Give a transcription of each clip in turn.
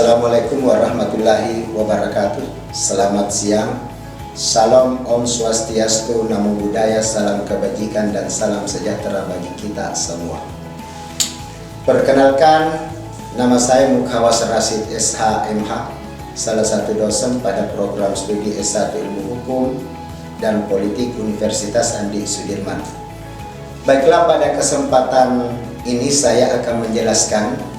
Assalamualaikum warahmatullahi wabarakatuh. Selamat siang. Salam Om Swastiastu, Namo Buddhaya, salam kebajikan dan salam sejahtera bagi kita semua. Perkenalkan, nama saya Mukhawas Rasid SH.MH, salah satu dosen pada program studi S1 Ilmu Hukum dan Politik Universitas Andi Sudirman. Baiklah, pada kesempatan ini saya akan menjelaskan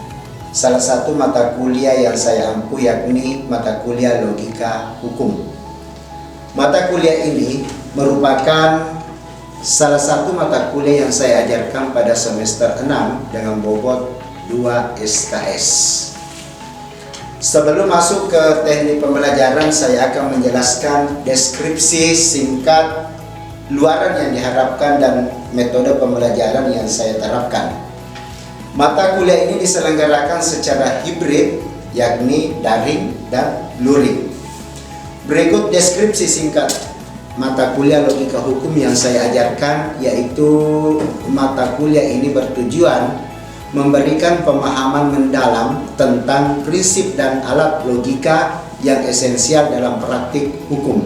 salah satu mata kuliah yang saya ampu, yakni mata kuliah Logika Hukum. Mata kuliah ini merupakan salah satu mata kuliah yang saya ajarkan pada semester 6 dengan bobot 2 SKS. Sebelum masuk ke teknik pembelajaran, saya akan menjelaskan deskripsi singkat luaran yang diharapkan dan metode pembelajaran yang saya terapkan. Mata kuliah ini diselenggarakan secara hibrid, yakni daring dan luring. Berikut deskripsi singkat mata kuliah Logika Hukum yang saya ajarkan, yaitu mata kuliah ini bertujuan memberikan pemahaman mendalam tentang prinsip dan alat logika yang esensial dalam praktik hukum.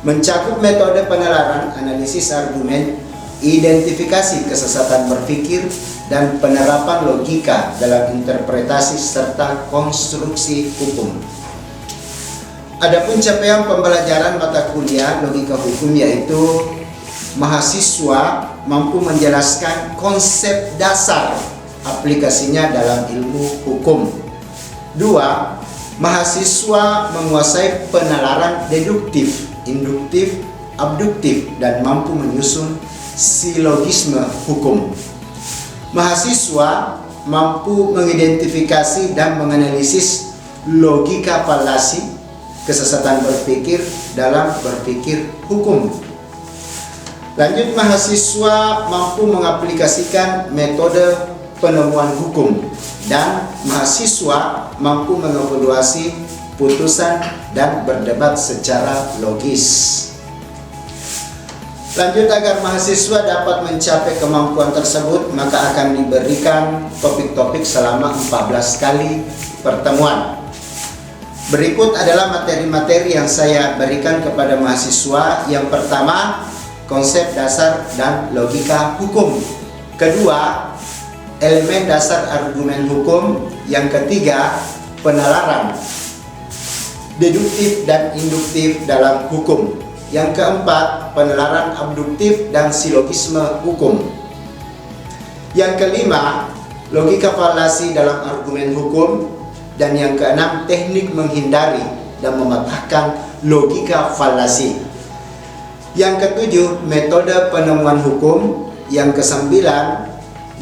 Mencakup metode penalaran, analisis argumen, identifikasi kesesatan berpikir, dan penerapan logika dalam interpretasi serta konstruksi hukum. Adapun capaian pembelajaran mata kuliah Logika Hukum yaitu mahasiswa mampu menjelaskan konsep dasar aplikasinya dalam ilmu hukum. 2. Mahasiswa menguasai penalaran deduktif, induktif, abduktif, dan mampu menyusun silogisme hukum. Mahasiswa mampu mengidentifikasi dan menganalisis logika falasi, kesesatan berpikir dalam berpikir hukum. Lanjut, mahasiswa mampu mengaplikasikan metode penemuan hukum, dan mahasiswa mampu mengevaluasi putusan dan berdebat secara logis. Lanjut, agar mahasiswa dapat mencapai kemampuan tersebut, maka akan diberikan topik-topik selama 14 kali pertemuan. Berikut adalah materi-materi yang saya berikan kepada mahasiswa. Yang pertama, konsep dasar dan logika hukum. Kedua, elemen dasar argumen hukum. Yang ketiga, penalaran deduktif dan induktif dalam hukum. Yang keempat, penalaran abduktif dan silogisme hukum. Yang kelima, logika falasi dalam argumen hukum. Dan yang keenam, teknik menghindari dan mematahkan logika falasi. Yang ketujuh, metode penemuan hukum. Yang kesembilan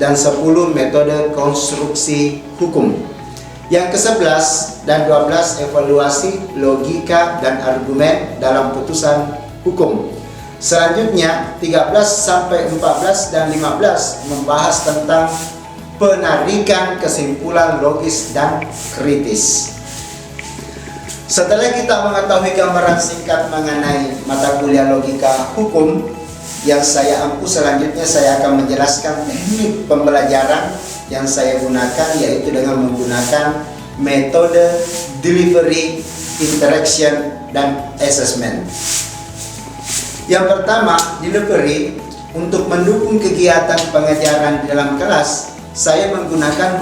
dan 10, metode konstruksi hukum. Yang ke-11 dan 12, evaluasi logika dan argumen dalam putusan hukum. Selanjutnya 13 sampai 14 dan 15 membahas tentang penarikan kesimpulan logis dan kritis. Setelah kita mengetahui gambaran singkat mengenai mata kuliah Logika Hukum yang saya ampu, selanjutnya saya akan menjelaskan teknik pembelajaran yang saya gunakan, yaitu dengan menggunakan metode delivery, interaction, dan assessment. Yang pertama, delivery. Untuk mendukung kegiatan pengajaran di dalam kelas, saya menggunakan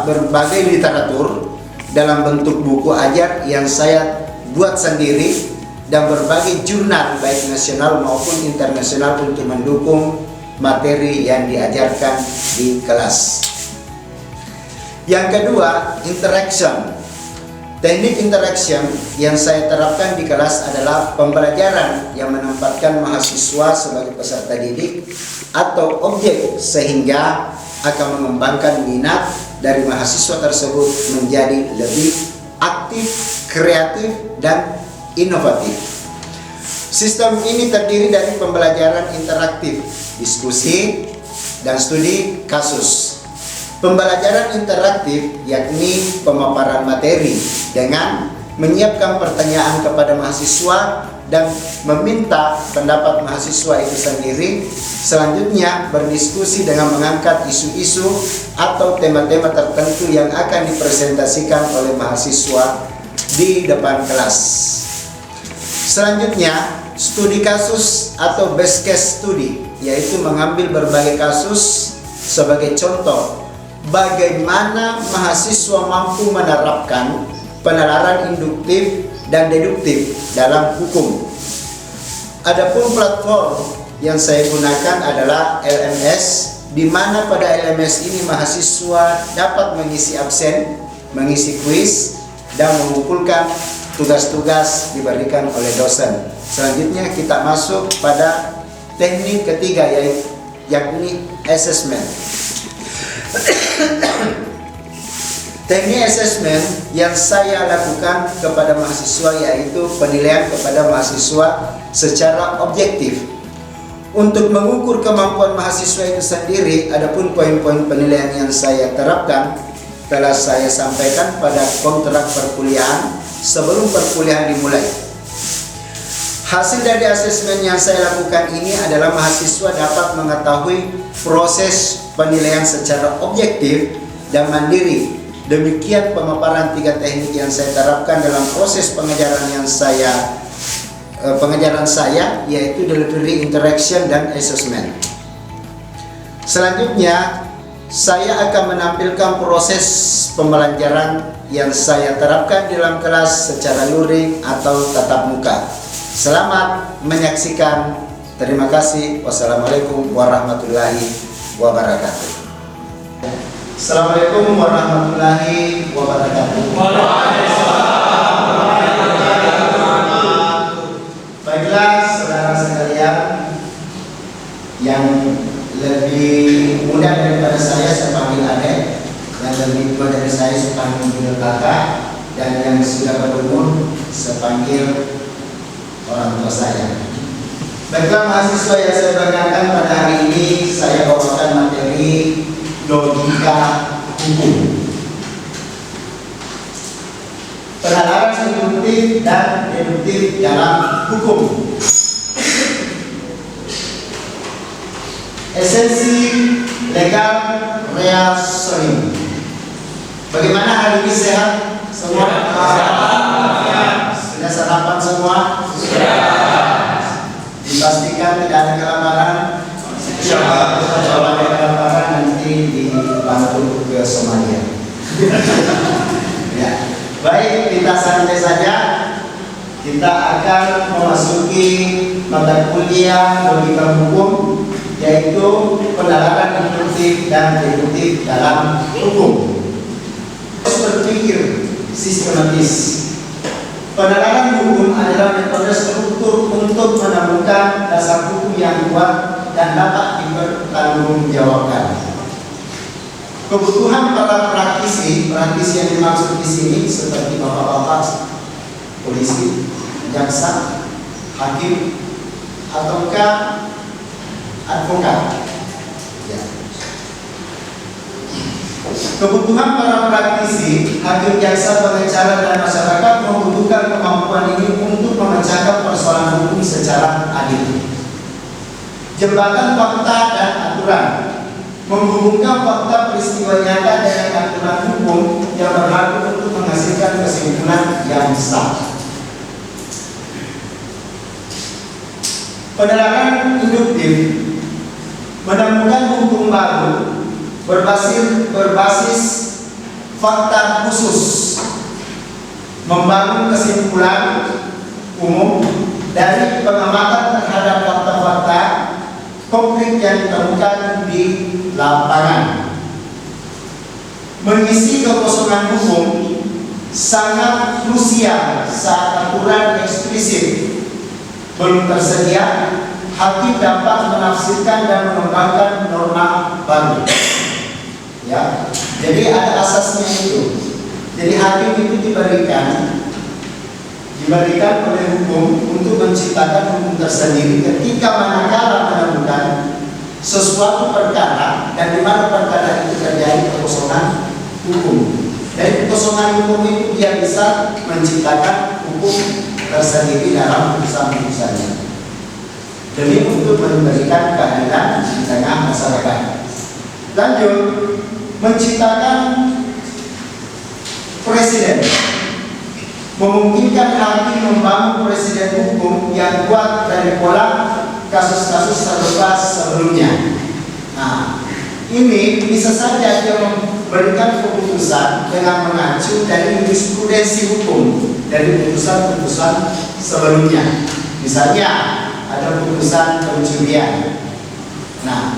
berbagai literatur dalam bentuk buku ajar yang saya buat sendiri dan berbagai jurnal baik nasional maupun internasional untuk mendukung materi yang diajarkan di kelas. Yang kedua, interaction. Teknik interaction yang saya terapkan di kelas adalah pembelajaran yang menempatkan mahasiswa sebagai peserta didik atau objek, sehingga akan mengembangkan minat dari mahasiswa tersebut menjadi lebih aktif, kreatif, dan inovatif. Sistem ini terdiri dari pembelajaran interaktif, diskusi, dan studi kasus. Pembelajaran interaktif yakni pemaparan materi dengan menyiapkan pertanyaan kepada mahasiswa dan meminta pendapat mahasiswa itu sendiri. Selanjutnya berdiskusi dengan mengangkat isu-isu atau tema-tema tertentu yang akan dipresentasikan oleh mahasiswa di depan kelas. Selanjutnya studi kasus atau best case study, yaitu mengambil berbagai kasus sebagai contoh bagaimana mahasiswa mampu menerapkan penalaran induktif dan deduktif dalam hukum. Adapun platform yang saya gunakan adalah LMS, di mana pada LMS ini mahasiswa dapat mengisi absen, mengisi kuis, dan mengumpulkan tugas-tugas diberikan oleh dosen. Selanjutnya kita masuk pada teknik ketiga, yakni assessment. Teknik asesmen yang saya lakukan kepada mahasiswa yaitu penilaian kepada mahasiswa secara objektif. Untuk mengukur kemampuan mahasiswa itu sendiri, adapun poin-poin penilaian yang saya terapkan telah saya sampaikan pada kontrak perkuliahan sebelum perkuliahan dimulai. Hasil dari asesmen yang saya lakukan ini adalah mahasiswa dapat mengetahui proses penilaian secara objektif dan mandiri. Demikian pemaparan 3 teknik yang saya terapkan dalam proses pengajaran saya, yaitu delivery, interaction, dan assessment. Selanjutnya, saya akan menampilkan proses pembelajaran yang saya terapkan dalam kelas secara luring atau tatap muka. Selamat menyaksikan. Terima kasih. Wassalamualaikum warahmatullahi wabarakatuh. Assalamualaikum warahmatullahi wabarakatuh. Baiklah saudara sekalian, yang lebih muda daripada saya panggil adek, yang lebih tua dari saya panggil kakak, dan yang sudah berumur panggil orang tua saya. Baiklah mahasiswa yang saya banggakan, pada hari ini saya bawakan materi logika hukum, penalaran induktif dan deduktif dalam hukum. Esensi legal reasoning. Bagaimana hari ini, sehat semua? Sudah sarapan semua? Dipastikan tidak ada kelaparan? Kalau ada kelaparan nanti dibantu ke Somalia. Ya. Baik, kita santai saja. Kita akan memasuki mata kuliah logika hukum, yaitu penalaran induktif dan deduktif dalam hukum. Berpikir sistematis. Penalaran hukum adalah metode struktur untuk menemukan dasar hukum yang kuat dan dapat dipertanggungjawabkan. Kebutuhan para praktisi yang dimaksud di sini seperti bapak-bapak polisi, jaksa, hakim, ataukah advokat. Ya. Kebutuhan para praktisi, hakim, jaksa, pengacara, dan masyarakat membutuhkan kemampuan ini untuk memecahkan persoalan hukum secara adil. Jembatan fakta dan aturan, menghubungkan fakta peristiwa nyata dengan aturan hukum yang berlaku untuk menghasilkan kesimpulan yang sah. Penalaran induktif, menemukan hukum baru berbasis fakta khusus, membangun kesimpulan umum dari pengamatan terhadap fakta-fakta konkret yang ditemukan di lapangan. Mengisi kekosongan hukum sangat krusial saat aturan eksplisit belum tersedia. Hakim dapat menafsirkan dan mengembangkan norma baru. Ya, jadi ada asasnya itu. Jadi hakim itu diberikan oleh hukum untuk menciptakan hukum tersendiri ketika manakala menemukan sesuatu perkara dan di mana perkara itu terjadi kekosongan hukum. Dari kekosongan hukum itu dia bisa menciptakan hukum tersendiri dalam putusan-putusannya demi untuk memberikan keadilan di tengah masyarakat. Lanjut, menciptakan presiden, memungkinkan hakim membangun presiden hukum yang kuat dari pola kasus-kasus serupa sebelumnya. Nah, ini bisa saja dia memberikan keputusan dengan mengacu dari jurisprudensi hukum dari putusan-putusan sebelumnya. Misalnya ada putusan pencurian. Nah,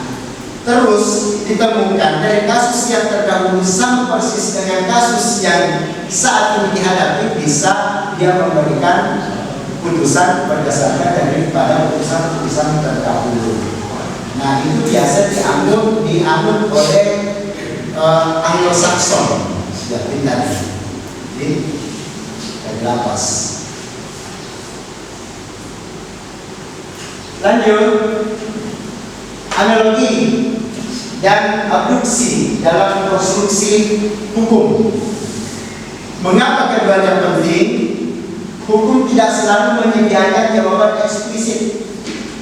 terus ditemukan dari kasus yang terdahulu sama persis dengan kasus yang saat ini dihadapi, bisa dia memberikan putusan berdasarkan daripada putusan-putusan terdahulu. Nah, itu biasa dianut oleh Anglo-Saxon, ya pindah di lapas. Lanjut, analogi dan abduksi dalam konstruksi hukum. Mengapa keduanya penting? Hukum tidak selalu menyediakan jawaban eksplisit.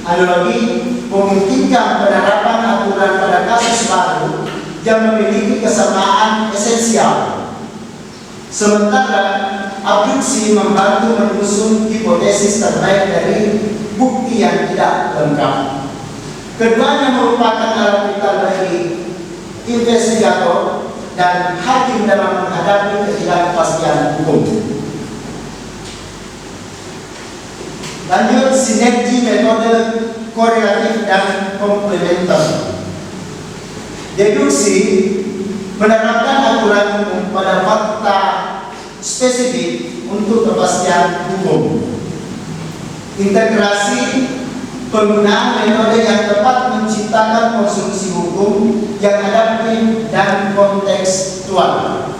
Analogi memungkinkan penerapan aturan pada kasus baru yang memiliki kesamaan esensial. Sementara abduksi membantu menyusun hipotesis terbaik dari bukti yang tidak lengkap. Keduanya merupakan alat vital bagi investigator dan hakim dalam menghadapi ketidakpastian hukum. Lanjut, sinergi metode korelatif dan komplementer. Deduksi menerapkan aturan hukum pada fakta spesifik untuk kepastian hukum. Integrasi penggunaan metode yang tepat menciptakan konstruksi hukum yang adaptif dan kontekstual.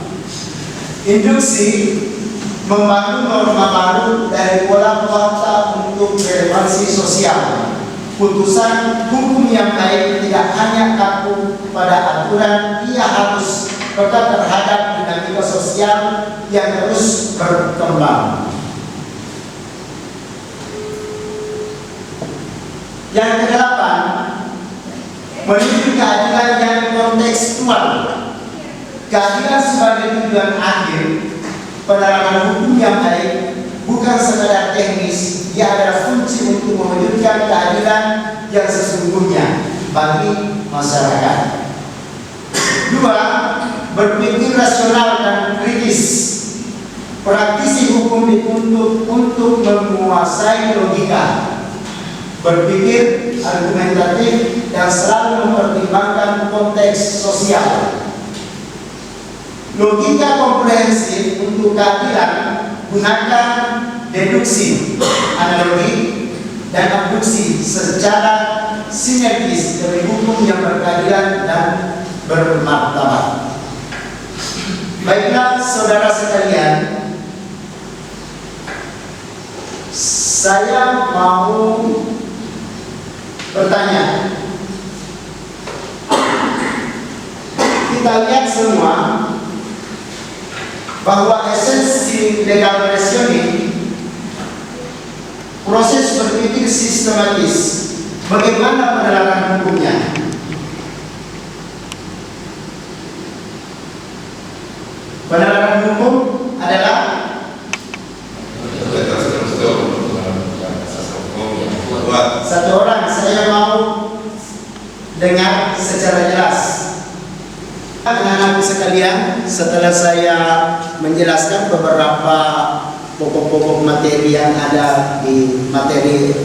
Induksi membangun norma baru dari pola fakta untuk relevansi sosial. Putusan hukum yang baik tidak hanya kaku pada aturan, ia harus peka terhadap dinamika sosial yang terus berkembang. Yang kedelapan, menuju keadilan yang kontekstual. Keadilan sebagai tujuan akhir, penerapan hukum yang baik bukan sekadar teknis, ia adalah kunci untuk mewujudkan keadilan yang sesungguhnya bagi masyarakat. Dua, berpikir rasional dan kritis. Praktisi hukum dituntut untuk menguasai logika, berpikir argumentatif, dan selalu mempertimbangkan konteks sosial. Logika komprehensif untuk keadilan, gunakan deduksi, analogi, dan abduksi secara sinergis demi hukum yang berkeadilan dan bermartabat. Baiklah saudara sekalian, saya mau bertanya. Kita lihat semua bahwa esensi legal reasoning, proses berpikir sistematis, bagaimana penerapan hukumnya? Penerapan hukum adalah satu orang. Saya mau dengar secara jelas. Anak-anak sekalian, setelah saya menjelaskan beberapa pokok-pokok materi yang ada di materi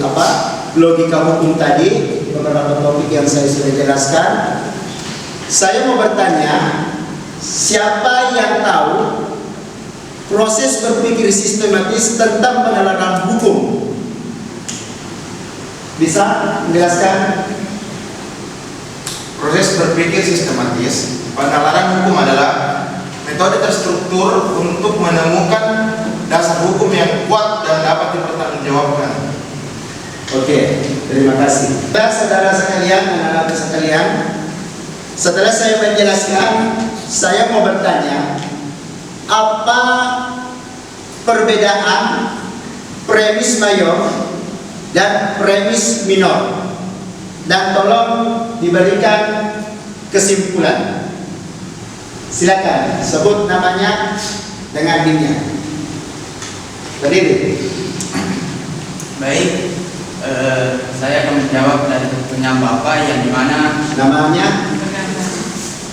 logika hukum tadi, beberapa topik yang saya sudah jelaskan, saya mau bertanya, siapa yang tahu proses berpikir sistematis tentang penerapan hukum? Bisa menjelaskan? Proses berpikir sistematis, penalaran hukum adalah metode terstruktur untuk menemukan dasar hukum yang kuat dan dapat dipertanggungjawabkan. Oke, terima kasih. Saudara sekalian, anak-anak sekalian, setelah saya menjelaskan, saya mau bertanya, apa perbedaan premis mayor dan premis minor, dan tolong diberikan kesimpulan. Silakan sebut namanya dengan dimnya. Berdiri. Baik, saya akan menjawab dari pertanyaan Bapak yang dimana Namanya?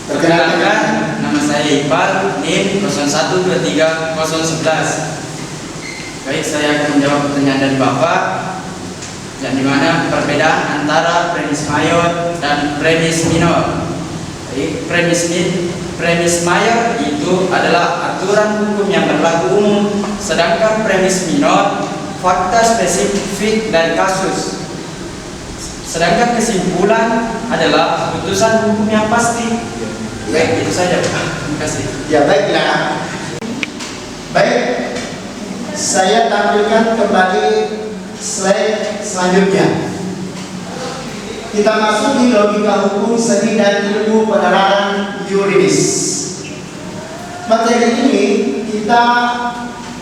perkenalkan, nama saya Iqbal, NIM 0123011. Baik, saya akan menjawab pertanyaan dari Bapak yang dimana perbedaan antara premis mayor dan premis minor. Baik, premis mayor itu adalah aturan hukum yang berlaku umum, sedangkan premis minor fakta spesifik dari kasus. Sedangkan kesimpulan adalah keputusan hukum yang pasti. Baik, itu saja Pak. Terima kasih. Ya, baiklah. Baik, saya tampilkan kembali slide selanjutnya. Kita masuk di logika hukum seni dan ilmu penerapan yuridis. Materi ini kita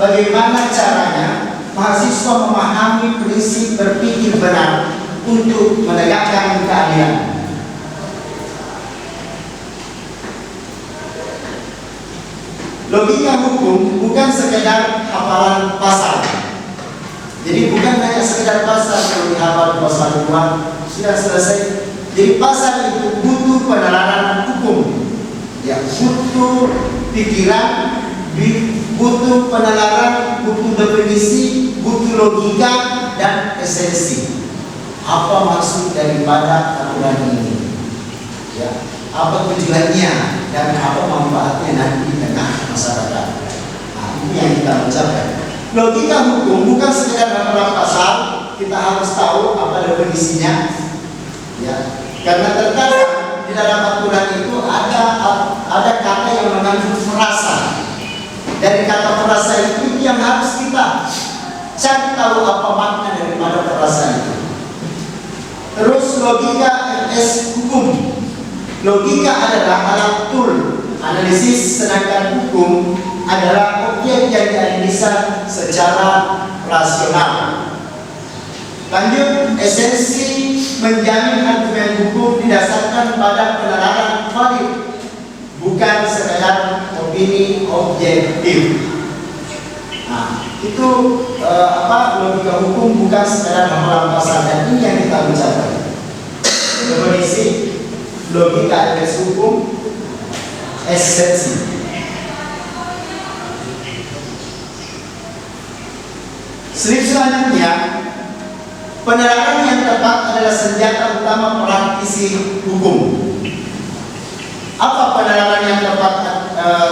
bagaimana caranya mahasiswa memahami prinsip berpikir benar untuk menegakkan keadilan. Logika hukum bukan sekedar hafalan pasal. Jadi bukan hanya sekedar pasal yang dihafal pasal 2 sudah selesai. Jadi pasal itu butuh penerapan hukum. Ya, butuh pikiran, butuh penalaran, butuh definisi, butuh logika dan esensi. Apa maksud daripada aturan ini? Ya, apa tujuannya dan apa manfaatnya nanti di tengah masyarakat? Nah, ini yang kita ucapkan. Logika hukum bukan sekedar hafalan pasal, kita harus tahu apa definisinya. Ya, karena terkadang di dalam aturan itu ada kata yang mengandung frasa. Dari kata frasa itu yang harus kita cari tahu apa makna daripada frasa itu. Terus logika LS hukum. Logika adalah alat tool analisis, sedangkan hukum adalah objek yang dianalisa secara rasional. Lanjut, esensi menjamin argumen hukum didasarkan pada penalaran valid, bukan sekadar opini objektif. Nah, itu logika hukum bukan sekadar hafalan pasal, dan ini yang kita ucapkan. Definisi logika LS hukum, esensi. Slide selanjutnya, penerapan yang tepat adalah senjata utama praktisi hukum. Apa penerapan yang tepat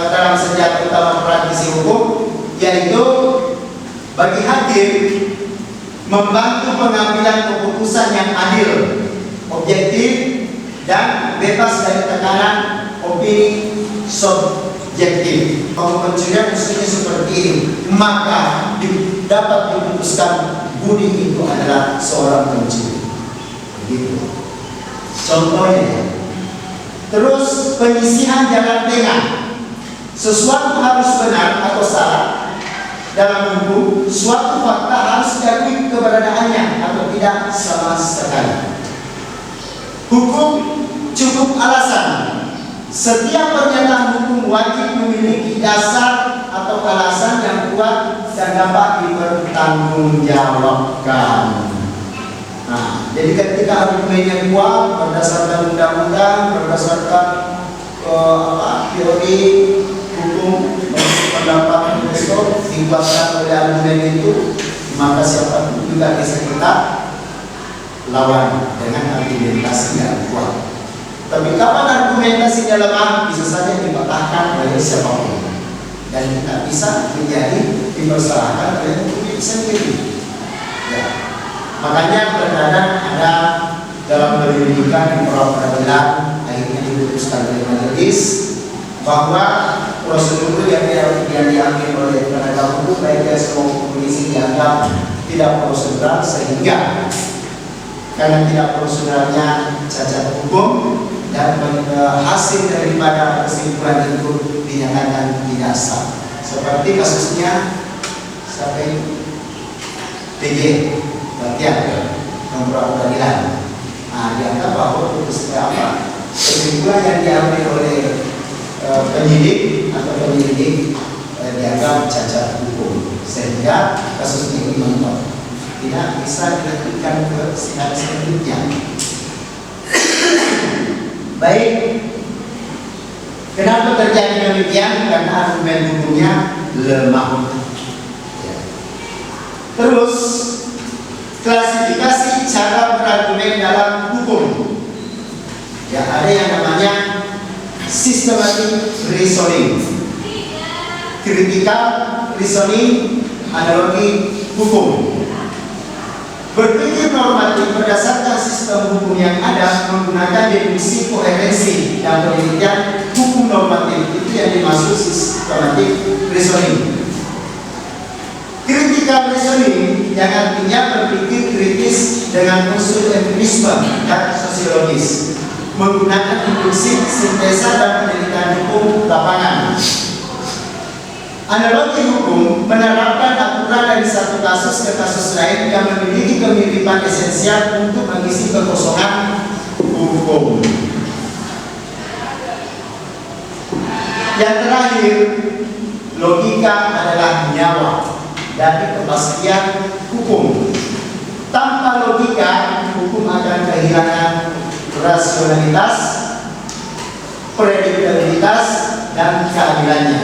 dalam senjata utama praktisi hukum? Yaitu bagi hakim membantu pengambilan keputusan yang adil, objektif, dan bebas dari tekanan opini subjektif. Kalau pencurian mestinya seperti ini, maka dapat diputuskan Budi itu adalah seorang pencuri. Begitu. Contohnya. Terus penyisihan jalan tengah. Sesuatu harus benar atau salah. Dalam hukum, suatu fakta harus diakui keberadaannya atau tidak sama sekali. Hukum cukup alasan. Setiap pernyataan hukum wajib memiliki dasar atau alasan yang kuat dan dapat dipertanggungjawabkan. Nah, jadi ketika argumennya kuat berdasarkan undang-undang, berdasarkan teori hukum, pendapat investor dikuatkan oleh argumen itu, maka siapa juga bisa kita lawan dengan argumentasi yang kuat. Tapi kapan argumentasinya lemah, bisa saja dipatahkan oleh siapapun, dan tidak bisa menjadi dipersalahkan oleh hukum itu sendiri. Ya. Makanya terkadang ada dalam pendidikan di peradilan akhirnya diputuskan oleh majelis bahwa prosedur yang diambil oleh penegak hukum baik dari semua polisi dianggap tidak prosedural, sehingga karena tidak proseduralnya cacat hukum dan hasil daripada kesimpulan itu dinyatakan tidak sah. Seperti kasusnya siapa ini? PJ Latihan Nomor Peradilan. Nah, dianggap bahwa kesimpulan yang diambil oleh penyidik atau penyelidik dianggap cacat hukum, sehingga kasus ini mentok, tidak bisa dilanjutkan ke sidang selanjutnya. Baik, kenapa terjadi demikian? Karena argumen hukumnya lemah. Terus, klasifikasi cara berargumen dalam hukum. Ya, ada yang namanya systematic reasoning, critical reasoning, analogi hukum. Berpikir normatif berdasarkan sistem hukum yang ada menggunakan deduksi, koherensi, dan penelitian hukum normatif, itu yang dimaksud systematic reasoning. Critical reasoning yang artinya berpikir kritis dengan unsur empirisme dan sosiologis, menggunakan induksi, sintesa, dan penelitian hukum lapangan. Analogi hukum menerapkan aturan dari satu kasus ke kasus lain yang memiliki kemiripan esensial untuk mengisi kekosongan hukum. Yang terakhir, logika adalah nyawa dari kepastian hukum. Tanpa logika, hukum akan kehilangan rasionalitas, prediktabilitas, dan keadilannya.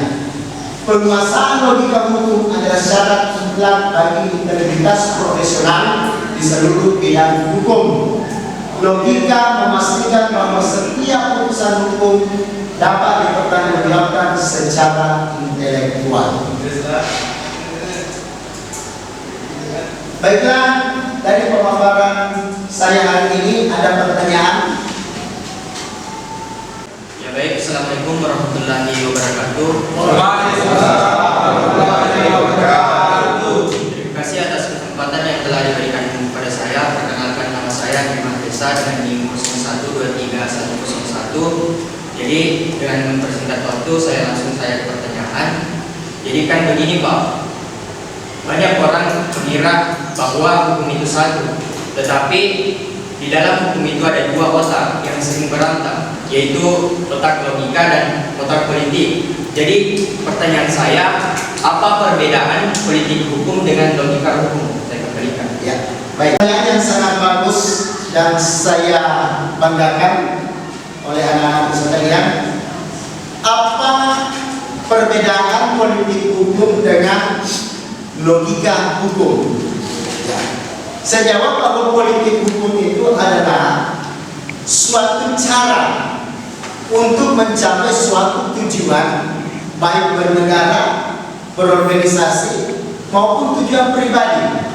Penguasaan logika hukum adalah syarat mutlak bagi integritas profesional di seluruh bidang hukum. Logika memastikan bahwa setiap putusan hukum dapat dipertanggungjawabkan secara intelektual. Baiklah, dari pemaparan saya hari ini ada pertanyaan? Ya baik, Assalamualaikum warahmatullahi wabarakatuh. Terima kasih atas kesempatan yang telah diberikan kepada saya. Perkenalkan, nama saya Imam Desa dengan NIM 01231101. Jadi dengan mempersingkat waktu, saya langsung ke pertanyaan. Jadi kan begini Pak, banyak orang mengira bahwa hukum itu satu, tetapi di dalam hukum itu ada dua otak yang sering berantem, yaitu otak logika dan otak politik. Jadi pertanyaan saya, apa perbedaan politik hukum dengan logika hukum? Saya kembalikan. Ya, baik. Pertanyaan yang sangat bagus dan saya banggakan oleh anak-anak sekalian. Apa perbedaan politik hukum dengan logika hukum? Ya. Saya jawab bahwa politik hukum itu adalah suatu cara untuk mencapai suatu tujuan, baik bernegara, berorganisasi, maupun tujuan pribadi.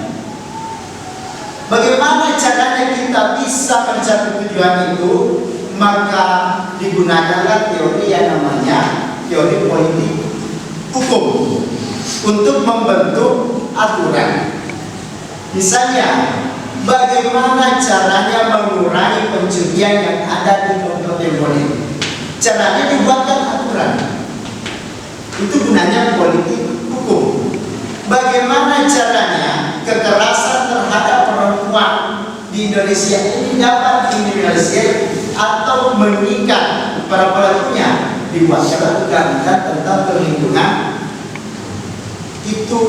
Bagaimana caranya kita bisa mencapai tujuan itu? Maka digunakanlah teori yang namanya teori politik hukum untuk membentuk aturan. Misalnya, bagaimana caranya mengurangi pencurian yang ada di kabupaten Bone? Caranya dibuatkan aturan. Itu gunanya politik hukum. Bagaimana caranya kekerasan terhadap perempuan di Indonesia ini dapat dikriminalisir atau mengikat para pelakunya? Dibuatkan undang-undang tentang perlindungan. Itu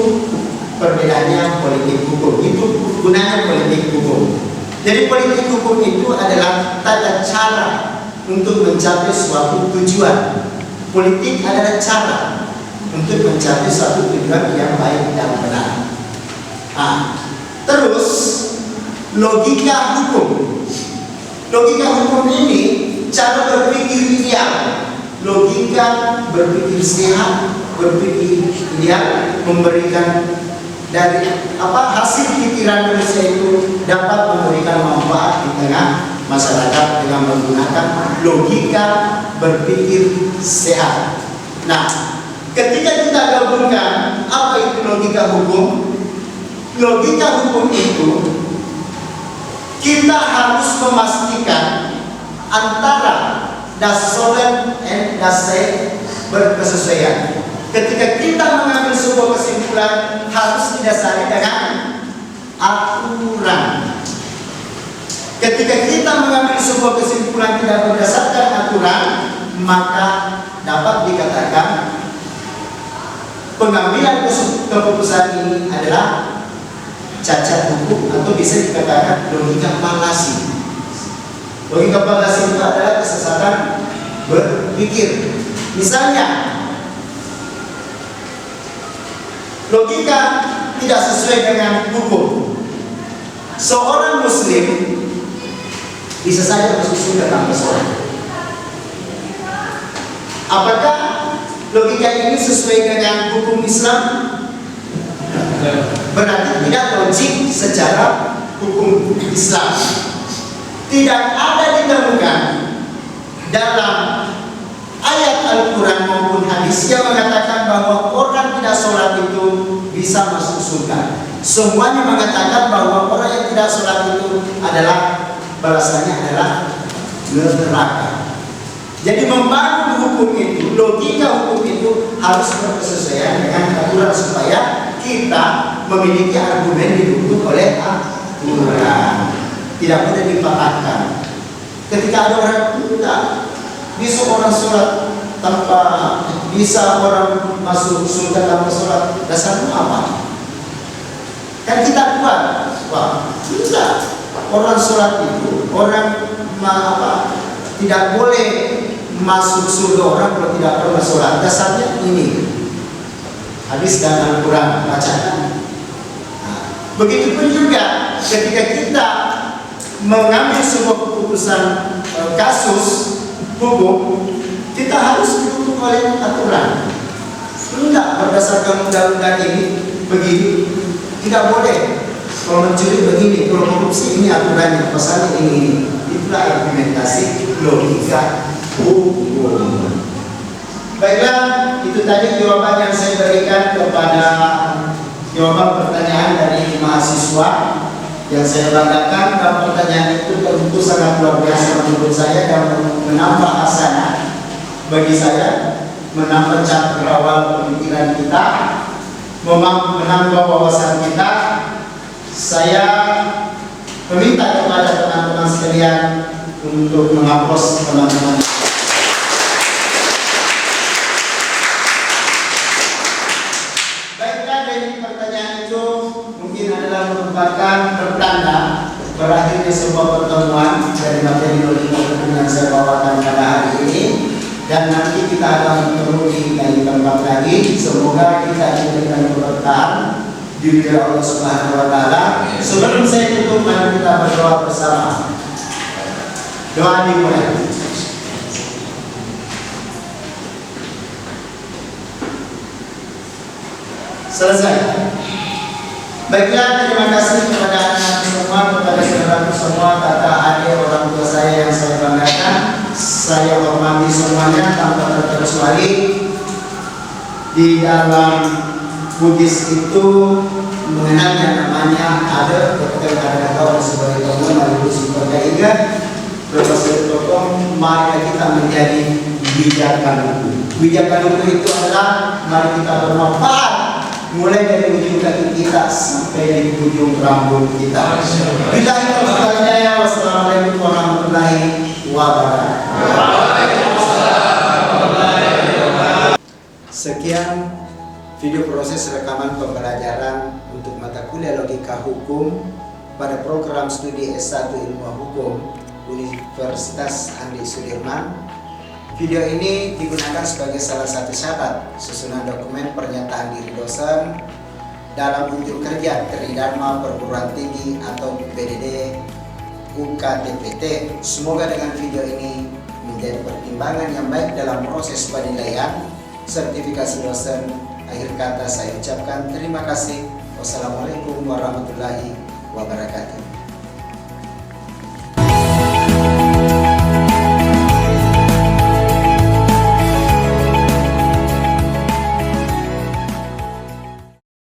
perbedaannya politik hukum. Itu gunanya politik hukum. Jadi politik hukum itu adalah tata cara untuk mencapai suatu tujuan. Politik adalah cara untuk mencapai suatu tujuan yang baik dan benar. Nah, terus logika hukum. Logika hukum ini cara berpikir ideal. Logika berpikir sehat, berpikir ideal, memberikan dari hasil pikiran manusia itu dapat memberikan manfaat di tengah masyarakat dengan menggunakan logika berpikir sehat. Nah, ketika kita gabungkan apa itu logika hukum? Logika hukum itu kita harus memastikan antara das Sollen and das Sein berkesesuaian. Ketika kita mengambil sebuah kesimpulan harus didasari dengan aturan. Ketika kita mengambil sebuah kesimpulan tidak berdasarkan aturan, maka dapat dikatakan pengambilan keputusan ini adalah cacat hukum atau bisa dikatakan logika falasi. Logika falasi itu adalah kesesatan berpikir. Misalnya, logika tidak sesuai dengan hukum. Seorang muslim bisa saja masuk surga tanpa sholat. Apakah logika ini sesuai dengan hukum Islam? Berarti tidak logik secara hukum Islam. Tidak ada ditemukan dalam ayat Al-Quran maupun hadis yang mengatakan bahwa orang tidak sholat itu bisa masuk surga. Semuanya mengatakan bahwa orang yang tidak sholat itu adalah balasannya adalah neraka. Jadi membangun hukum itu, logika hukum itu harus berkesesuaian dengan aturan supaya kita memiliki argumen didukung oleh aturan. Tidak boleh dipatahkan. Ketika ada orang tidak bisa orang sholat tanpa bisa orang masuk surga tanpa sholat, dasarnya apa? Kan kita kuat, wah tidak. Orang sholat itu orang tidak boleh masuk surga orang kalau tidak pernah sholat. Dasarnya ini hadis dan Al-Quran bacakan. Begitupun juga ketika kita mengambil sebuah keputusan kasus hukum, kita harus didukung oleh aturan. Tidak berdasarkan undang-undang ini begini, tidak boleh. Kalau mencuri begini, kalau korupsi ini aturannya, pasalnya ini. Itulah argumentasi logika hukum. Baiklah, itu tadi jawaban yang saya berikan kepada jawaban pertanyaan dari mahasiswa yang saya banggakan. Dan pertanyaan itu tentu sangat luar biasa menurut saya dan menambah hasanah bagi saya, menambah cakrawala pemikiran kita, menambah wawasan kita. Saya meminta kepada teman-teman sekalian untuk mengaplaus teman-teman. Baiklah, dari pertanyaan itu mungkin adalah merupakan pertanda berakhirnya sebuah pertemuan dari materi logika hukum yang saya bawakan pada hari ini, dan nanti kita akan bertemu di lain tempat lagi. Semoga kita diberikan keberkahan di Allah Subhanahu wa Ta'ala. Sebelum saya tutup, mari kita berdoa bersama. Doa dimulai. Selesai. Baiklah, terima kasih kepada anak semua, kepada saudara semua, kakak, adik, orang tua saya yang saya banggakan. Saya hormati semuanya tanpa terkecuali. Di dalam Bugis itu mengenalnya namanya ada ketika ada kawan sebagai teman lalu sebagai ingat berbasis tokoh, mari kita menjadi bijakan hukum. Bijakan hukum itu adalah mari kita bermanfaat mulai dari ujung kaki kita sampai di ujung rambut kita. Billahi taufiq, wassalamualaikum warahmatullahi wabarakatuh. Sekian video proses rekaman pembelajaran untuk mata kuliah logika hukum pada program studi S1 Ilmu Hukum Universitas Andi Sudirman. Video ini digunakan sebagai salah satu syarat susunan dokumen pernyataan diri dosen dalam unjuk kerja Tridharma Perguruan Tinggi atau PDD UKTPT. Semoga dengan video ini menjadi pertimbangan yang baik dalam proses penilaian sertifikasi dosen. Akhir kata saya ucapkan terima kasih. Wassalamualaikum warahmatullahi wabarakatuh.